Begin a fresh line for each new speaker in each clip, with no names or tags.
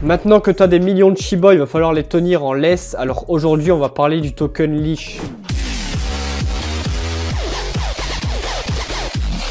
Maintenant que tu as des millions de Shiba, il va falloir les tenir en laisse. Alors aujourd'hui, on va parler du token Leash.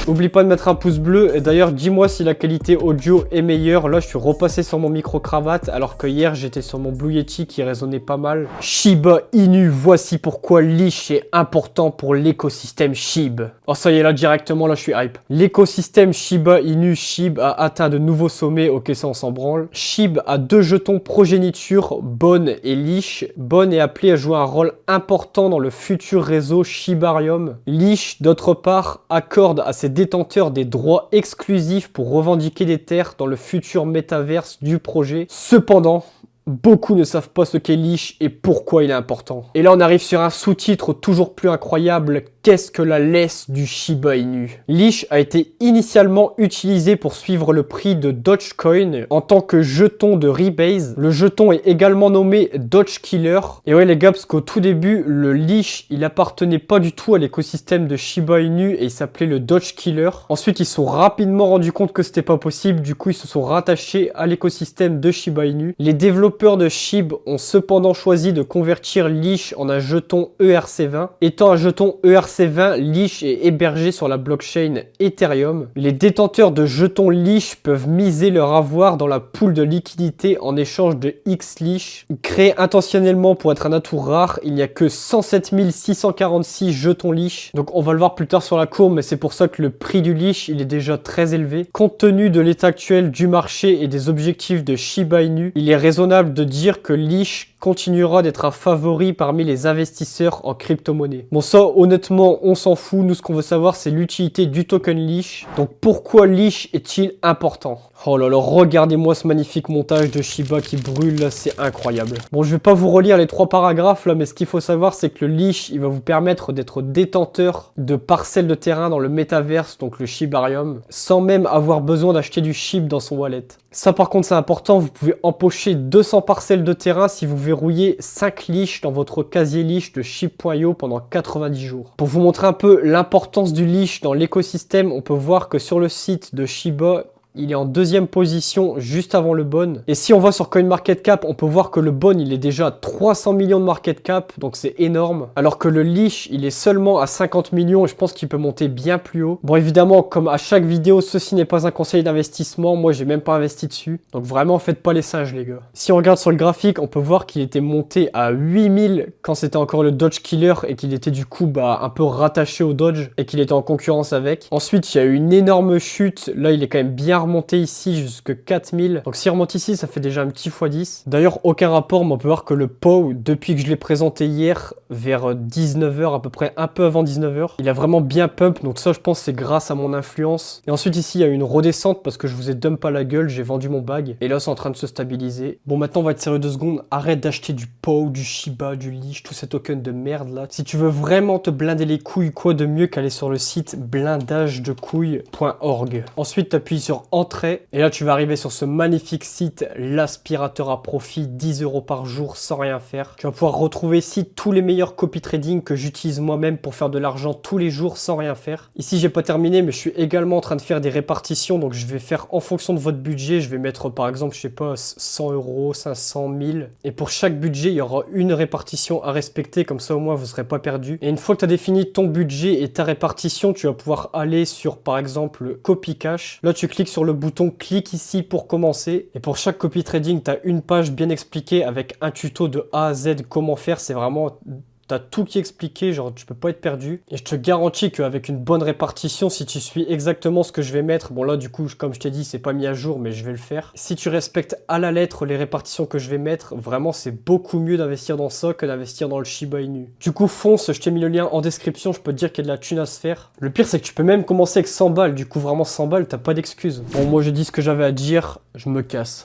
N'oublie pas de mettre un pouce bleu et d'ailleurs dis-moi si la qualité audio est meilleure. Là je suis repassé sur mon micro cravate alors que hier j'étais sur mon Blue Yeti qui résonnait pas mal. Shiba Inu, voici pourquoi Leash est important pour l'écosystème SHIB. Oh ça y est là directement, là je suis hype. L'écosystème Shiba Inu SHIB a atteint de nouveaux sommets, ok ça on s'en branle. SHIB a deux jetons progéniture, Bon et Leash. Bon est appelé à jouer un rôle important dans le futur réseau Shibarium. Leash d'autre part accorde à ses détenteurs des droits exclusifs pour revendiquer des terres dans le futur métaverse du projet. Cependant, beaucoup ne savent pas ce qu'est Leash et pourquoi il est important. Et là on arrive sur un sous-titre toujours plus incroyable. Qu'est-ce que la laisse du Shiba Inu? Leash a été initialement utilisé pour suivre le prix de Dogecoin en tant que jeton de rebase. Le jeton est également nommé Doge Killer. Et ouais les gars, parce qu'au tout début, le Leash, il appartenait pas du tout à l'écosystème de Shiba Inu et il s'appelait le Doge Killer. Ensuite, ils se sont rapidement rendus compte que c'était pas possible. Du coup, ils se sont rattachés à l'écosystème de Shiba Inu. Les développeurs de SHIB ont cependant choisi de convertir Leash en un jeton ERC20. Étant un jeton ERC20, Leash est hébergé sur la blockchain Ethereum. Les détenteurs de jetons Leash peuvent miser leur avoir dans la pool de liquidité en échange de X-Leash. Créé intentionnellement pour être un atout rare, il n'y a que 107 646 jetons Leash. Donc on va le voir plus tard sur la courbe, mais c'est pour ça que le prix du Leash il est déjà très élevé. Compte tenu de l'état actuel du marché et des objectifs de Shiba Inu, il est raisonnable de dire que Leash continuera d'être un favori parmi les investisseurs en crypto-monnaie. Bon ça honnêtement on s'en fout, nous ce qu'on veut savoir c'est l'utilité du token Leash. Donc pourquoi Leash est-il important? Oh là là, regardez-moi ce magnifique montage de Shiba qui brûle là, c'est incroyable. Bon je vais pas vous relire les 3 paragraphes là, mais ce qu'il faut savoir c'est que le Leash il va vous permettre d'être détenteur de parcelles de terrain dans le métaverse, donc le Shibarium, sans même avoir besoin d'acheter du SHIB dans son wallet. Ça par contre c'est important, vous pouvez empocher 200 parcelles de terrain si vous verrouillez 5 Leash dans votre casier Leash de SHIB.io pendant 90 jours. Pour vous montrer un peu l'importance du Leash dans l'écosystème, on peut voir que sur le site de Shiba, il est en 2e position juste avant le Bon. Et si on va sur CoinMarketCap, on peut voir que le Bon il est déjà à 300 millions de market cap, donc c'est énorme. Alors que le Leash il est seulement à 50 millions et je pense qu'il peut monter bien plus haut. Bon évidemment, comme à chaque vidéo, ceci n'est pas un conseil d'investissement, moi j'ai même pas investi dessus. Donc vraiment faites pas les singes les gars. Si on regarde sur le graphique, on peut voir qu'il était monté à 8000 quand c'était encore le Doge Killer et qu'il était du coup un peu rattaché au Doge et qu'il était en concurrence avec. Ensuite il y a eu une énorme chute, là il est quand même bien remonté ici jusque 4000. Donc s'il remonte ici, ça fait déjà un petit x10. D'ailleurs, aucun rapport, mais on peut voir que le POW, depuis que je l'ai présenté hier, vers 19h à peu près, un peu avant 19h, il a vraiment bien pump. Donc ça, je pense, c'est grâce à mon influence. Et ensuite ici, il y a eu une redescente parce que je vous ai dump à la gueule, j'ai vendu mon bag. Et là, c'est en train de se stabiliser. Bon, maintenant, on va être sérieux 2 secondes. Arrête d'acheter du POW, du Shiba, du Leash, tous ces tokens de merde là. Si tu veux vraiment te blinder les couilles, quoi de mieux qu'aller sur le site blindagedecouilles.org. Ensuite, tu appuies sur Entrée et là tu vas arriver sur ce magnifique site, l'aspirateur à profit, 10 € par jour sans rien faire. Tu vas pouvoir retrouver ici tous les meilleurs copy trading que j'utilise moi-même pour faire de l'argent tous les jours sans rien faire. Ici j'ai pas terminé, mais je suis également en train de faire des répartitions, donc je vais faire en fonction de votre budget. Je vais mettre par exemple, je sais pas, 100 €, 500, 1000, et pour chaque budget il y aura une répartition à respecter, comme ça au moins vous serez pas perdu. Et une fois que tu as défini ton budget et ta répartition, tu vas pouvoir aller sur par exemple Copy Cash. Là tu cliques sur le bouton clique ici pour commencer, et pour chaque copy trading tu as une page bien expliquée avec un tuto de A à Z comment faire. C'est vraiment t'as tout qui est expliqué, genre tu peux pas être perdu. Et je te garantis qu'avec une bonne répartition, si tu suis exactement ce que je vais mettre, bon là du coup comme je t'ai dit c'est pas mis à jour mais je vais le faire. Si tu respectes à la lettre les répartitions que je vais mettre, vraiment c'est beaucoup mieux d'investir dans ça que d'investir dans le Shiba Inu. Du coup fonce, je t'ai mis le lien en description, je peux te dire qu'il y a de la thune à se faire. Le pire c'est que tu peux même commencer avec 100 balles, du coup vraiment 100 balles t'as pas d'excuse. Bon moi j'ai dit ce que j'avais à dire, je me casse.